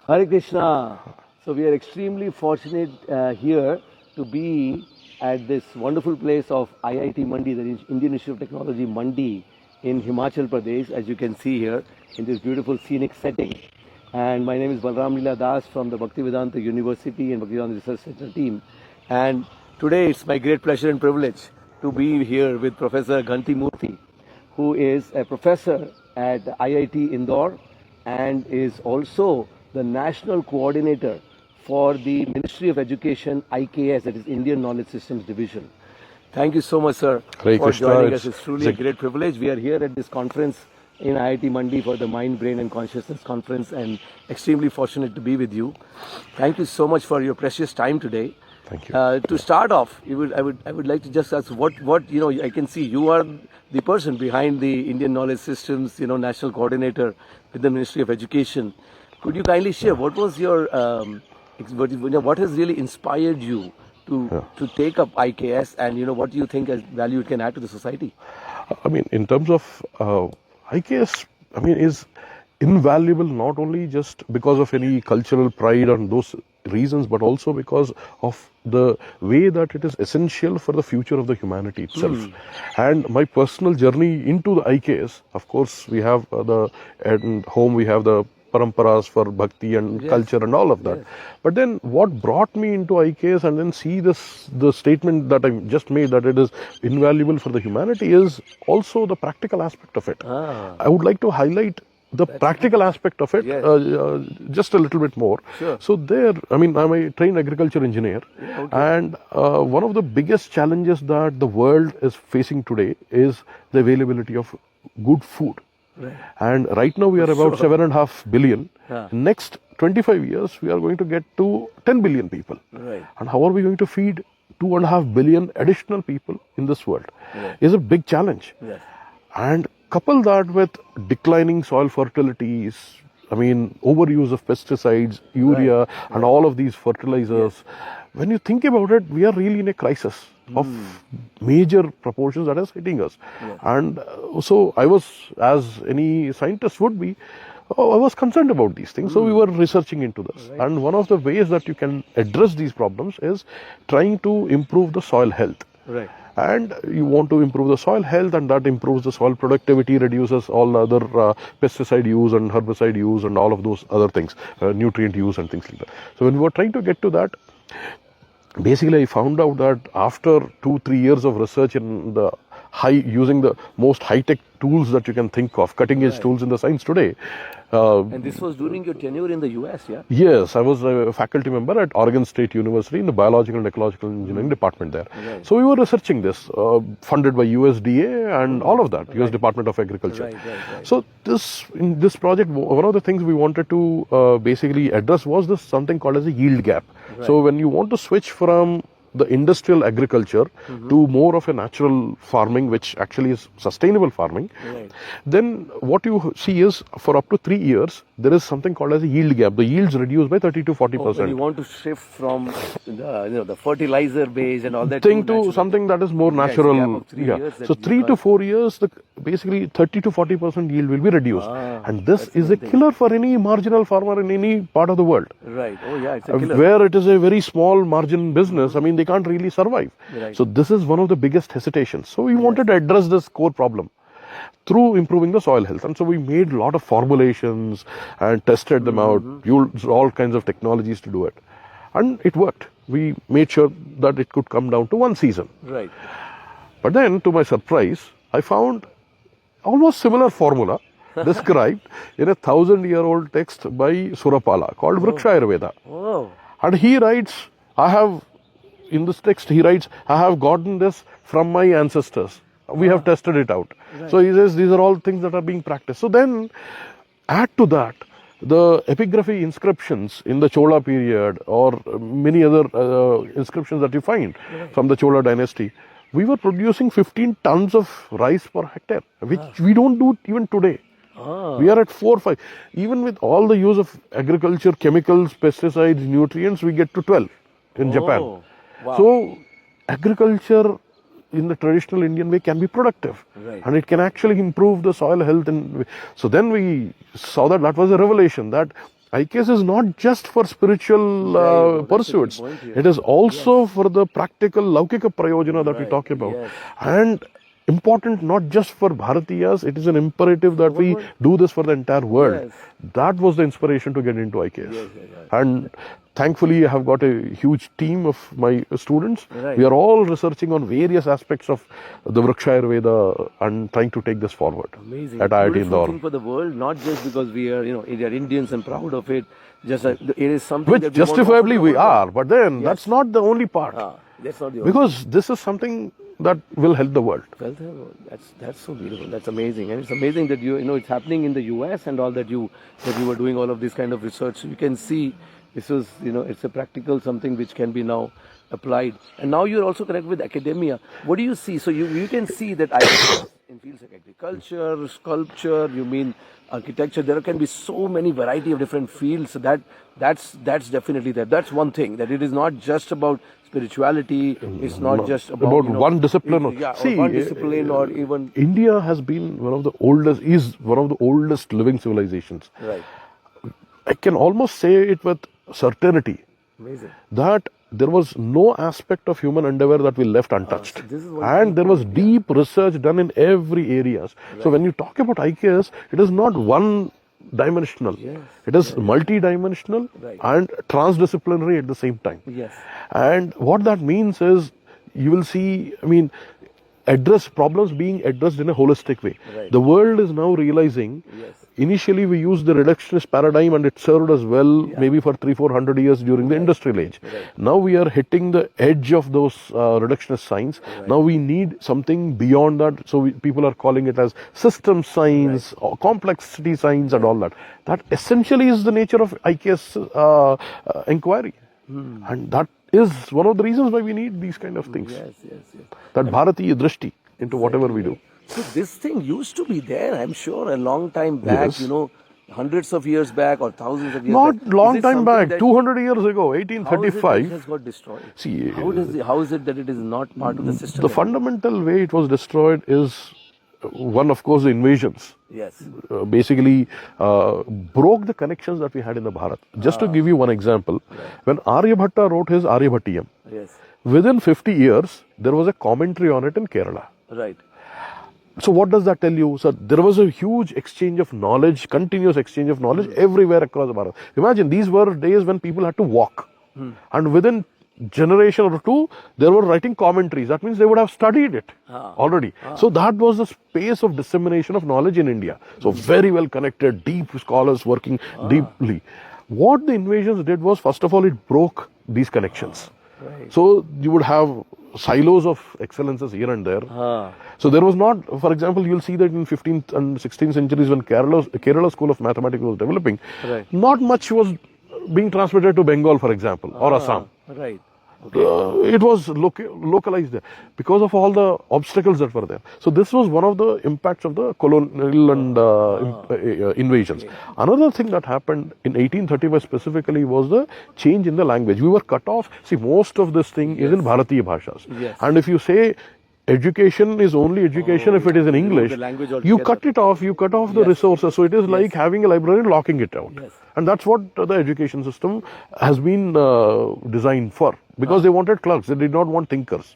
Hare Krishna. So we are extremely fortunate here to be at this wonderful place of IIT Mandi, the Indian Institute of Technology Mandi in Himachal Pradesh, as you can see here in this beautiful scenic setting. And my name is Balram Leela Das from the Bhaktivedanta University and Bhaktivedanta Research Center team. And today it's my great pleasure and privilege to be here with Professor Ghanti Murthy, who is a professor at IIT Indore and is also the national coordinator for the Ministry of Education IKS, that is Indian Knowledge Systems Division. Thank you so much, sir, Hare for Krishna. joining us. It's truly a great privilege. We are here at this conference in IIT Mandi for the Mind, Brain and Consciousness Conference, and extremely fortunate to be with you. Thank you so much for your precious time today. Thank you. To start off, I would like to just ask what I can see you are the person behind the Indian Knowledge Systems national coordinator with the Ministry of Education. Could you kindly share what was your what has really inspired you to take up IKS, and what do you think as value it can add to the society? I mean, in terms of IKS, is invaluable not only just because of any cultural pride and those reasons, but also because of the way that it is essential for the future of the humanity itself. And my personal journey into the IKS, of course, we have at home we have the paramparas for bhakti and culture and all of that. But then what brought me into IKS and then see the statement that I just made, that it is invaluable for the humanity, is also the practical aspect of it. I would like to highlight the practical aspect of it just a little bit more. Sure. So there, I'm a trained agriculture engineer, and one of the biggest challenges that the world is facing today is the availability of good food. Right. And right now we are about 7.5 billion. Next 25 years we are going to get to 10 billion people. Right. And how are we going to feed 2.5 billion additional people in this world? Is a big challenge. Yes. And couple that with declining soil fertilities, overuse of pesticides, urea, and all of these fertilizers. When you think about it, we are really in a crisis of major proportions that is hitting us. And so I was, as any scientist would be, I was concerned about these things. So we were researching into this. And one of the ways that you can address these problems is trying to improve the soil health. Right. And you want to improve the soil health, and that improves the soil productivity, reduces all other pesticide use and herbicide use and all of those other things, nutrient use and things like that. So when we were trying to get to that, basically I found out that after 2-3 years of research in the using the most high-tech tools that you can think of, cutting-edge tools in the science today. And this was during your tenure in the US, yeah? Yes, I was a faculty member at Oregon State University in the Biological and Ecological Engineering department there. So we were researching this, funded by USDA and all of that, US Department of Agriculture. So in this project, one of the things we wanted to basically address was this something called as a yield gap. So when you want to switch from the industrial agriculture to more of a natural farming, which actually is sustainable farming, then what you see is for up to 3 years, there is something called as a yield gap. The yields reduce by 30 to 40%. When you want to shift from the fertilizer base and all that thing to something that is more natural. So 3 to 4 years, basically 30 to 40% yield will be reduced. And this is a killer for any marginal farmer in any part of the world. Right. Oh yeah, it's a killer. Where it is a very small margin business, they can't really survive. So this is one of the biggest hesitations. So we wanted to address this core problem through improving the soil health. And so we made a lot of formulations and tested them out, used all kinds of technologies to do it. And it worked. We made sure that it could come down to one season. Right. But then, to my surprise, I found almost similar formula described in a 1,000-year-old text by Surapala called Vriksha Ayurveda. Oh. And he writes, in this text, he writes, I have gotten this from my ancestors. We have tested it out. So he says these are all things that are being practiced. So then add to that the epigraphy inscriptions in the Chola period or many other inscriptions that you find from the Chola dynasty. We were producing 15 tons of rice per hectare, which we don't do even today. We are at 4 or 5. Even with all the use of agriculture, chemicals, pesticides, nutrients, we get to 12 in Japan. Wow. So agriculture in the traditional Indian way can be productive, and it can actually improve the soil health. And so then we saw that was a revelation, that IKS is not just for spiritual Right, that's a key pursuits. point here. It is also for the practical Laukika Prayojana that we Right, talk about. yes. And important not just for Bharatiyas, it is an imperative that we do this for the entire world. Yes. That was the inspiration to get into IKS. Yes. And thankfully, I have got a huge team of my students. Right. We are all researching on various aspects of the Vriksha Ayurveda and trying to take this forward Amazing. at IIT Beautiful Indore. thing for the world, not just because we are, we are Indians and proud of it. Just it is something Which that we want to offer justifiably to the we world. are, but then that's not the only part. That's not the only. Because this is something that will help the world. Well, that's so beautiful. That's amazing, and it's amazing that you know it's happening in the U.S. and all that you were doing all of this kind of research. You can see this was it's a practical something which can be now applied. And now you're also connected with academia. What do you see? So you can see that in fields like agriculture, sculpture, you mean architecture. There can be so many variety of different fields. So that's definitely there. That's one thing, that it is not just about spirituality. It's not just about one discipline. or one discipline or even India has been one of the oldest living civilizations. right. I can almost say it with certainty Amazing. that there was no aspect of human endeavor that we left untouched. this is what And there was deep research done in every areas. So when you talk about IKS, it is not one dimensional. Yes. It is multi-dimensional Right. and transdisciplinary at the same time. Yes. And what that means is you will see, address problems being addressed in a holistic way. Right. The world is now realizing, Yes. initially we used the reductionist paradigm and it served us well maybe for 300-400 years during the industrial age. Right. Now we are hitting the edge of those reductionist science. Now we need something beyond that. So people are calling it as system science or complexity science and all that. That essentially is the nature of IKS inquiry. And that is one of the reasons why we need these kind of things. Yes. That Bharatiya drishti into whatever we do. So this thing used to be there, I'm sure, a long time back, Yes. hundreds of years back or thousands of years Not back. long Is it time something back, that- 200 years ago, how is it that 1835. it has got destroyed? See, How is it that it is not part of the system? the fundamental way it was destroyed is one, of course, the invasions. Yes. Basically broke the connections that we had in the Bharat. Just to give you one example, when Aryabhatta wrote his Aryabhattiyam, Yes. within 50 years, there was a commentary on it in Kerala. Right. So what does that tell you? So there was a huge exchange of knowledge, continuous exchange of knowledge everywhere across Bharat. Imagine, these were days when people had to walk. And within generation or two, they were writing commentaries. That means they would have studied it already. So that was the space of dissemination of knowledge in India. So very well connected, deep scholars working deeply. What the invasions did was, first of all, it broke these connections. Right. So you would have silos of excellences here and there. So there was not, for example, you'll see that in 15th and 16th centuries when Kerala School of Mathematics was developing, Right. not much was being transmitted to Bengal, for example, or Assam. Right. It was localized there because of all the obstacles that were there. So this was one of the impacts of the colonial and invasions. Another thing that happened in 1835 specifically was the change in the language. We were cut off. See, most of this thing is in Bharatiya Bhashas. Yes. And if you say education is only education if it is in English, the language you altogether. cut it off, you cut off the resources. So it is like having a library and locking it out. Yes. And that's what the education system has been designed for. Because they wanted clerks, they did not want thinkers.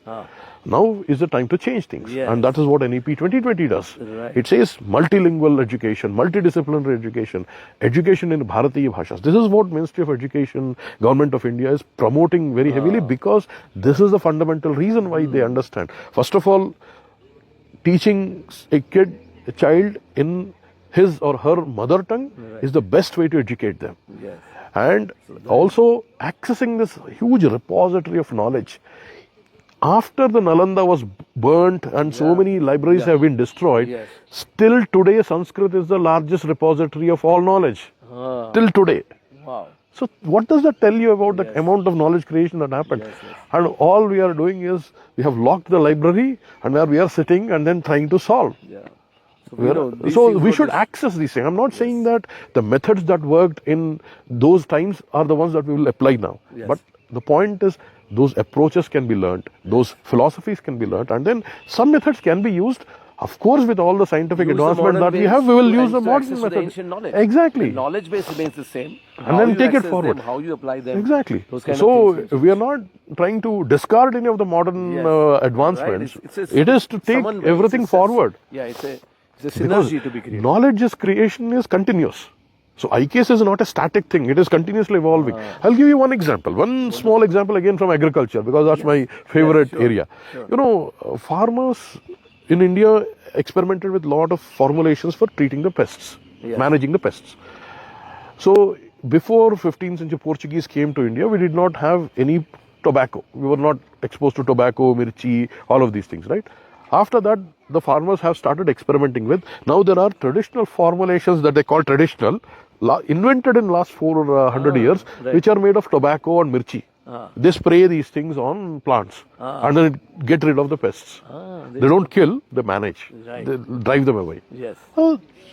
Now is the time to change things. Yes. And that is what NEP 2020 does. Right. It says multilingual education, multidisciplinary education, education in Bharatiya Bhashas. This is what Ministry of Education, Government of India is promoting very heavily because this is the fundamental reason why they understand. First of all, teaching a child in his or her mother tongue is the best way to educate them. Yes. And also accessing this huge repository of knowledge. After the Nalanda was burnt and so many libraries have been destroyed, Yes. still today Sanskrit is the largest repository of all knowledge. Till today. Wow. So what does that tell you about the amount of knowledge creation that happened? And all we are doing is we have locked the library and where we are sitting and then trying to solve. Yeah. So we should access these things. I'm not saying that the methods that worked in those times are the ones that we will apply now. Yes. But the point is those approaches can be learned, those philosophies can be learned, and then some methods can be used. Of course, with all the scientific Use the advancement modern that we ways have, we will to use the access modern to the method. ancient knowledge. Exactly. The knowledge base remains the same. And How then you take it access forward. them, how you apply them. Exactly. Those kind So of things. we are not trying to discard any of the modern Yes. advancements. Right. It's a It is to take someone ways everything it's forward. Yeah, it's a Because synergy to be created. knowledge is creation is continuous. So IKS is not a static thing. It is continuously evolving. I'll give you one example. One small example again from agriculture, because that's my favorite sure, area. sure. You know, farmers in India experimented with a lot of formulations for treating the pests, Yes. managing the pests. So before 15th century Portuguese came to India, we did not have any tobacco. We were not exposed to tobacco, mirchi, all of these things, right? After that, the farmers have started experimenting with. Now there are traditional formulations that they call traditional, invented in last 400 years, right. which are made of tobacco and mirchi. They spray these things on plants and then get rid of the pests. They don't kill, they manage. Right. They drive them away. Yes.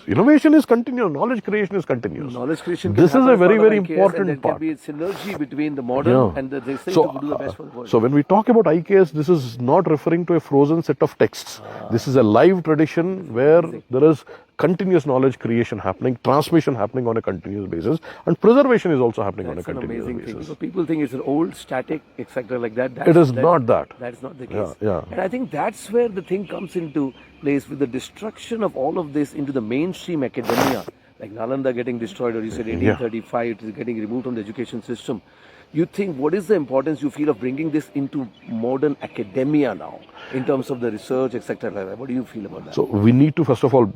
Innovation is continuous, knowledge creation is continuous. Knowledge creation. This can is happen a as very, part of very IKS, important and part. there can be a synergy between the modern Yeah. and the thing So, to do the best for the world. so when we talk about IKS, this is not referring to a frozen set of texts. This is a live tradition where there is continuous knowledge creation happening, transmission happening on a continuous basis, and preservation is also happening That's on an a continuous amazing thing. basis. So people think it's an old, static, etc. like that. It is not that. That's not the case. Yeah. And I think that's where the thing comes into place with the destruction of all of this into the mainstream academia, like Nalanda getting destroyed, or you said 1835, it is getting removed from the education system. You think, what is the importance you feel of bringing this into modern academia now, in terms of the research, etc. like that? What do you feel about that? So we need to first of all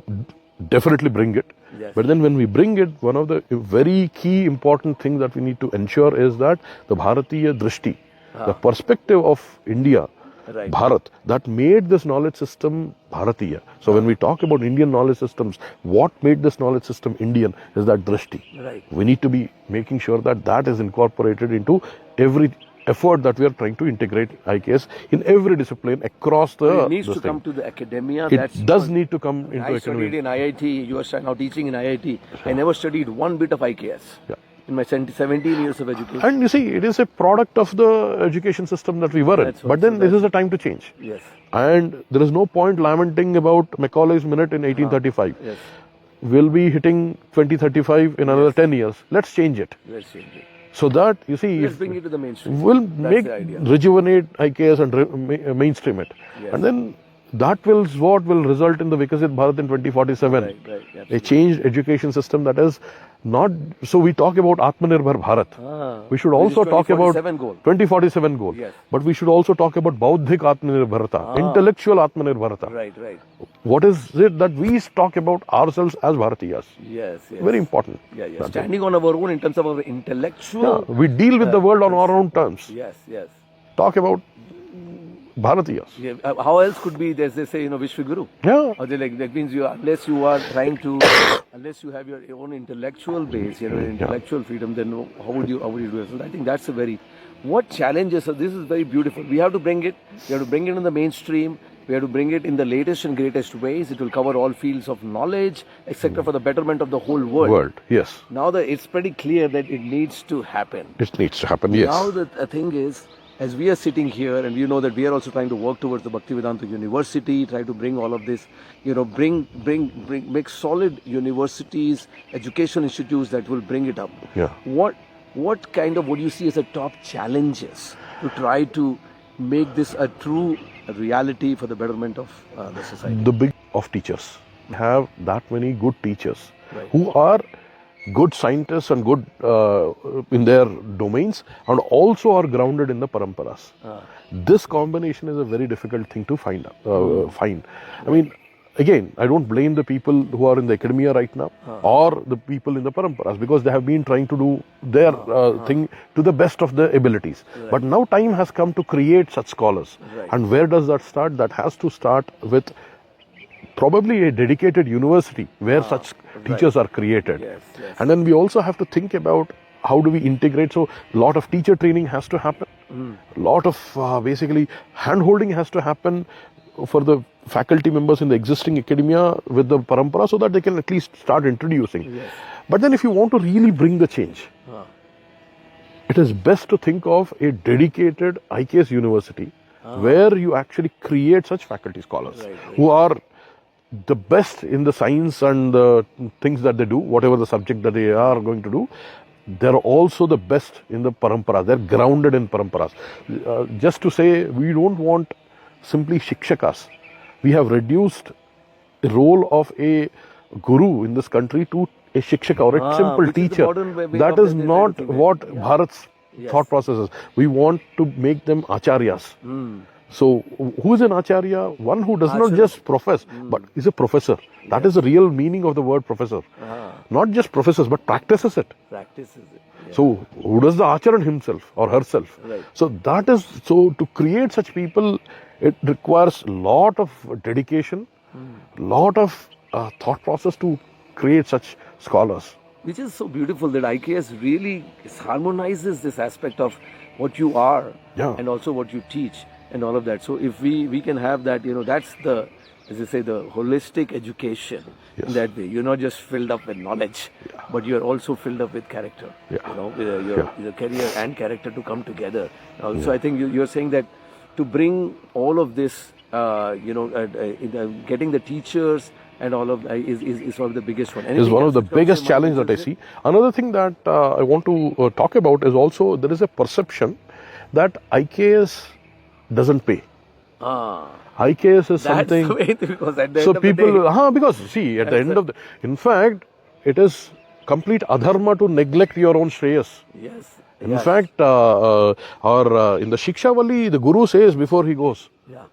definitely bring it. Yes. But then when we bring it, one of the very key important things that we need to ensure is that the Bharatiya Drishti, the perspective of India, Right. Bharat, that made this knowledge system Bharatiya. So when we talk about Indian knowledge systems, what made this knowledge system Indian is that Drishti. Right. We need to be making sure that that is incorporated into every effort that we are trying to integrate IKS in every discipline across the It needs this to thing. come to the academia. It does need to come into I studied academic. in IIT. You are now teaching in IIT. I never studied one bit of IKS Yeah. in my 17 years of education. And you see, it is a product of the education system that we were in. That's what- But then so this is the time to change. Yes. And there is no point lamenting about Macaulay's minute in 1835. Yes. We'll be hitting 2035 in another 10 years. Let's change it. Let's change it. So that, you see, Let's if bring it to the mainstream. we'll That's make the idea. rejuvenate IKS and mainstream it. Yes. And then that will what will result in the Vikasit Bharat in 2047. Right, right, A absolutely. changed education system that is not, so we talk about Atmanirbhar Bharat. We should Which is also talk about 2047 goal. 2047 goal. Yes. But we should also talk about Bauddhik Atmanirbharata, intellectual Atmanirbharata. Right, right. What is it that we talk about ourselves as Bharatiyas? Yes, yes. Very important. Yeah, yeah. Standing on our own in terms of our intellectual. Yeah, we deal with the world on our own terms. Yes, yes. Talk about Bharatiyas. Yeah. How else could be, as they say, Vishwaguru? Yeah. Or they like, that means unless you are trying to, unless you have your own intellectual base, intellectual freedom, then how would you do it? So I think that's a very, what challenges, so this is very beautiful. We have to bring it, we have to bring it in the mainstream, we have to bring it in the latest and greatest ways. It will cover all fields of knowledge, etc., for the betterment of the whole world. Yes. Now it's pretty clear that it needs to happen. It needs to happen, yes. Now the thing is, as we are sitting here, and you know that we are also trying to work towards the Bhaktivedanta University, try to bring all of this, make solid universities, educational institutes that will bring it up. Yeah. What kind of, what do you see as the top challenges to try to make this a true reality for the betterment of the society? The big of teachers. Have that many good teachers Right. who are good scientists and good in their domains, and also are grounded in the paramparas. This combination is a very difficult thing to find. I mean, again, I don't blame the people who are in the academia right now or the people in the paramparas, because they have been trying to do their thing to the best of their abilities. But now time has come to create such scholars. Right. And where does that start? That has to start with probably a dedicated university where such teachers are created. Yes, yes. And then we also have to think about how do we integrate. So a lot of teacher training has to happen. A lot of basically hand-holding has to happen for the faculty members in the existing academia with the parampara, so that they can at least start introducing. Yes. But then if you want to really bring the change, it is best to think of a dedicated IKS university where you actually create such faculty scholars Right. who are the best in the science and the things that they do, whatever the subject that they are going to do. They're also the best in the paramparas. They're grounded in paramparas. Just to say, we don't want simply shikshakas. We have reduced the role of a guru in this country to a shikshaka or a simple which is the teacher. modern way That of is the not thinking. what Yeah. Bharat's thought process is. We want to make them acharyas. So, who is an acharya? One who does not just profess, but is a professor. That is the real meaning of the word professor. Not just professors, but practices it. Practices it. Yeah. So, who does the acharan himself or herself? Right. So, that is, so to create such people, it requires a lot of dedication, lot of thought process to create such scholars. Which is so beautiful that IKS really harmonizes this aspect of what you are Yeah. and also what you teach and all of that. So if we can have that, that's the, as you say, the holistic education in Yes. that way. You're not just filled up with knowledge, but you're also filled up with character. Yeah. With your career and character to come together. So I think you're saying that to bring all of this, getting the teachers and all of is one of the biggest one. Is Anything one of else the which comes to biggest your challenge mind, that I Mr. see. Another thing that I want to talk about is also there is a perception that IKS doesn't pay. IKS is That's something. the way, because at the So end of the people, day, because see, at the end of the, in fact, it is complete adharma to neglect your own shreyas. yes. In yeah, fact, in the Shikshavali, the Guru says before he goes, yeah.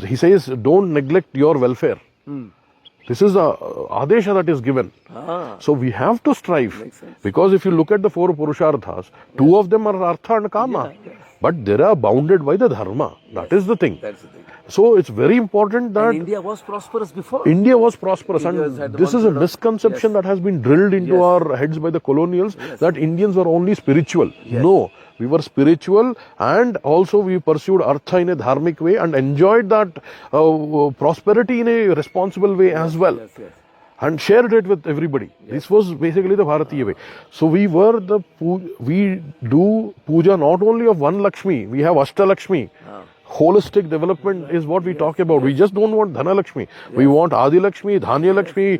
he says, don't neglect your welfare. This is the adesha that is given. So we have to strive. Makes sense. Because if you look at the four Purusharthas, two of them are Artha and Kama. But they are bounded by the Dharma. That is the thing. That's the thing. So it's very important that And India was prosperous before. India was prosperous, India has and had this is a 1/3 of- misconception yes. that has been drilled into Yes. our heads by the colonials that Indians were only spiritual. No, we were spiritual, and also we pursued artha in a dharmic way and enjoyed that prosperity in a responsible way as well. Yes, yes. And shared it with everybody. This was basically the Bharatiya way. So we do puja not only of one Lakshmi, we have Ashtalakshmi. Holistic development is what we talk about. We just don't want Dhana Lakshmi. We want Adi Lakshmi, Dhanya Lakshmi,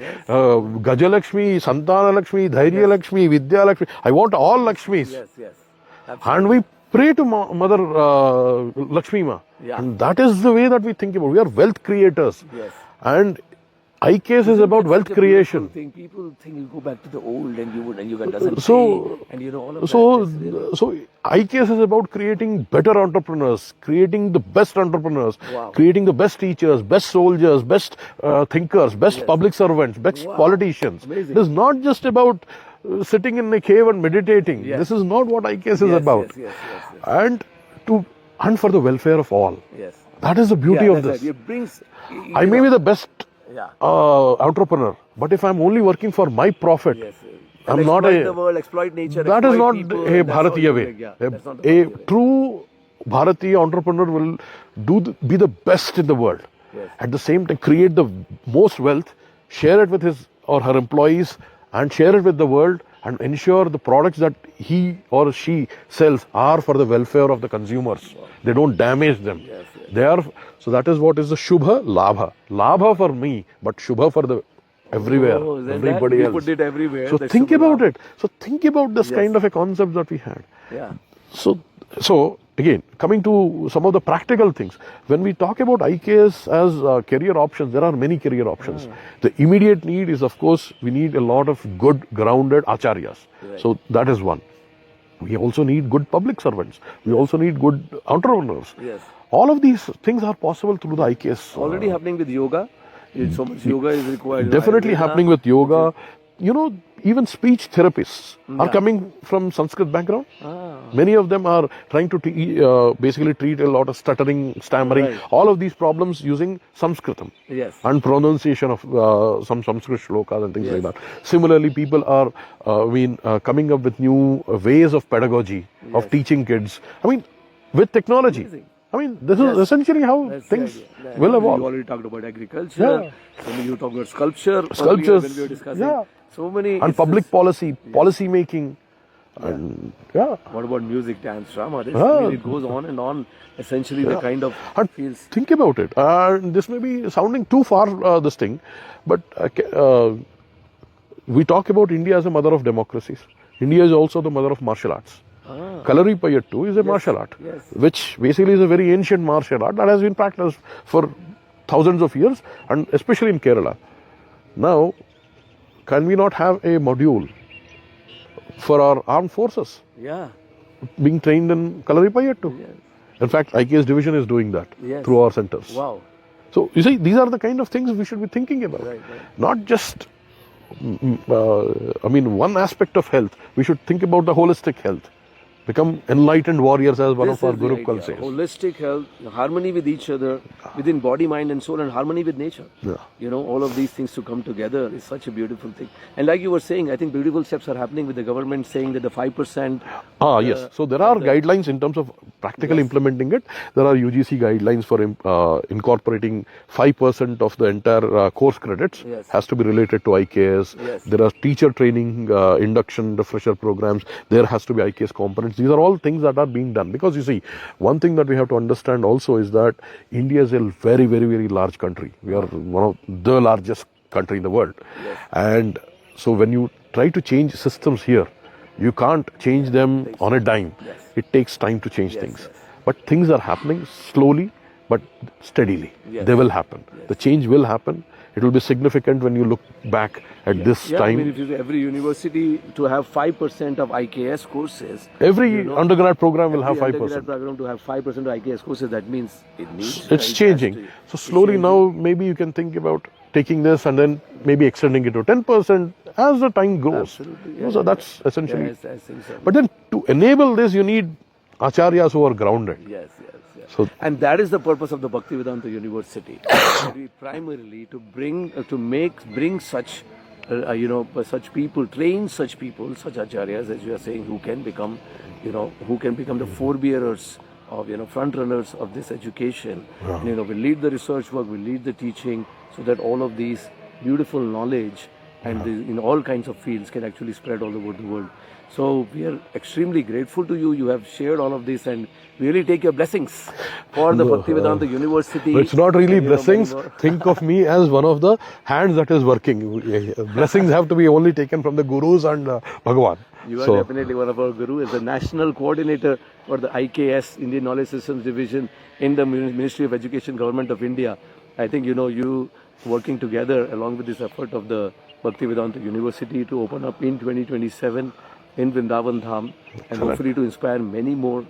Gaja Lakshmi, Santana Lakshmi, Dhairya Lakshmi, Vidya Lakshmi. I want all Lakshmis. Yes, yes. And we pray to Mother Lakshmi Ma. Yeah. And that is the way that we think about. We are wealth creators. Yes. And IKS is about wealth Such a beautiful creation. thing. People think you go back to the old and you doesn't So- pay, and all of So, that. Yes, really. so IKS is about creating better entrepreneurs, creating the best entrepreneurs, Wow. creating the best teachers, best soldiers, best thinkers, best public servants, best Wow. politicians. Amazing. It is not just about sitting in a cave and meditating. Yes. This is not what IKS is Yes, about. yes, And for the welfare of all. yes. That is the beauty Yeah, of that's this. right. It brings. I may be the best Yeah. entrepreneur, but if I'm only working for my profit, Yes. I'm not exploit a. the world, exploit nature. That is exploit not people, a that's all Bharatiya you way. make, yeah. That's not the A Bharatiya way. true Bharatiya entrepreneur will be the best in the world. Yes. At the same time, create the most wealth, share it with his or her employees, and share it with the world, and ensure the products that he or she sells are for the welfare of the consumers. They don't damage them. Yes, yes. They are. So that is what is the Shubha Labha. Labha for me, but Shubha for the everywhere, Oh, then everybody we else. put it everywhere. So the think Shubha about Labha. it. So think about this kind of a concept that we had. Yeah. So again, coming to some of the practical things, when we talk about IKS as career options, there are many career options. The immediate need is, of course, we need a lot of good, grounded acharyas. Right. So that is one. We also need good public servants. We also need good entrepreneurs. Yes. All of these things are possible through the IKS. Already happening with yoga. So much yoga is required. Definitely Ayurveda. happening with yoga. You know, even speech therapists are Yeah. coming from Sanskrit background. Ah. Many of them are trying to basically treat a lot of stuttering, stammering, Right. all of these problems using Sanskritam Yes. and pronunciation of some Sanskrit shlokas and things Yes. like that. Similarly, people are coming up with new ways of pedagogy, of Yes. teaching kids. I mean, with technology. Amazing. I mean, this Yes. is essentially how That's the things idea. will You evolve. already talked about agriculture. Yeah. When you talk about sculpture. Sculptures, When we were discussing. yeah. So many. And it's public just- policy making. And yeah. What about music, dance, drama? This, Ah. I mean, it goes on and on. Essentially, the kind of And feels. think about it. This may be sounding too far, this thing, but we talk about India as a mother of democracies. India is also the mother of martial arts. Kalaripayattu is a martial art, yes. which basically is a very ancient martial art that has been practiced for thousands of years, and especially in Kerala. Now, can we not have a module for our armed forces Yeah. being trained in Kalaripayattu? Yes. In fact, IKS division is doing that Yes. through our centers. Wow. So, you see, these are the kind of things we should be thinking about. Right, right. Not just, one aspect of health. We should think about the holistic health. Become enlightened warriors, as one This of our is the Gurukul idea. says. Holistic health, harmony with each other, within body, mind, and soul, and harmony with nature. Yeah. You know, all of these things to come together is such a beautiful thing. And like you were saying, I think beautiful steps are happening with the government saying that the 5%. Yes. So there are guidelines in terms of practically implementing it. There are UGC guidelines for incorporating 5% of the entire course credits Yes. has to be related to IKS. Yes. There are teacher training, induction, refresher programs. There has to be IKS components. These are all things that are being done, because you see, one thing that we have to understand also is that India is a very, very, very large country. We are one of the largest country in the world. Yes. And so when you try to change systems here, you can't change them on a dime. Yes. It takes time to change Yes, things. yes. But things are happening slowly but steadily. Yes. They will happen. The change will happen. It will be significant when you look back at this Yeah, time. I mean, if you say every university to have 5% of IKS courses, Every undergrad program will have every 5%. undergrad program to have 5% of IKS courses, that means it needs. It's changing. So slowly now, maybe you can think about taking this and then maybe extending it to 10% as the time goes. Absolutely, So that's essentially. Yes, I think so. But then to enable this, you need acharyas who are grounded. Yes. So And that is the purpose of the Bhaktivedanta University. We primarily to bring such such people, train such people, such acharyas, as you are saying, who can become the forebearers of front runners of this education. And, we lead the research work, we lead the teaching, so that all of these beautiful knowledge and in all kinds of fields can actually spread all over the world. So we are extremely grateful to you. You have shared all of this, and really take your blessings for the Bhaktivedanta University. it's not really and, blessings. many more. Think of me as one of the hands that is working. Blessings have to be only taken from the gurus and Bhagavan. You are definitely one of our gurus, as the national coordinator for the IKS, Indian Knowledge Systems Division in the Ministry of Education, Government of India. I think you working together along with this effort of the Bhaktivedanta University to open up in 2027 in Vrindavan Dham, and hopefully to inspire many more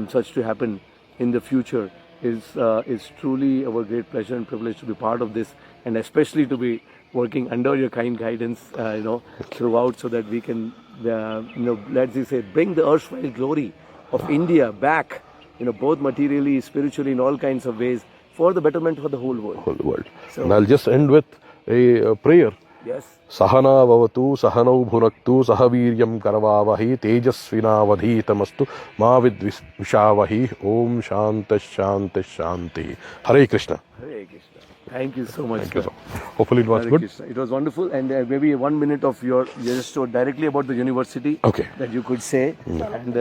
such to happen in the future is truly our great pleasure and privilege to be part of this, and especially to be working under your kind guidance, throughout, so that we can, let's just say, bring the erstwhile glory of India back, both materially, spiritually, in all kinds of ways, for the betterment of the whole world. So, and I'll just end with a prayer. Yes. Sahana vavatu sahanau bhunaktu sahaviryam karavavahi tejasvinavadhitamastu ma vidvishavahi om shanti. Hare Krishna. Hare Krishna. Thank you so much. Thank you so much. Hopefully it was Hare good. Krishna. It was wonderful, and maybe 1 minute of your just directly about the university Okay. that you could say, and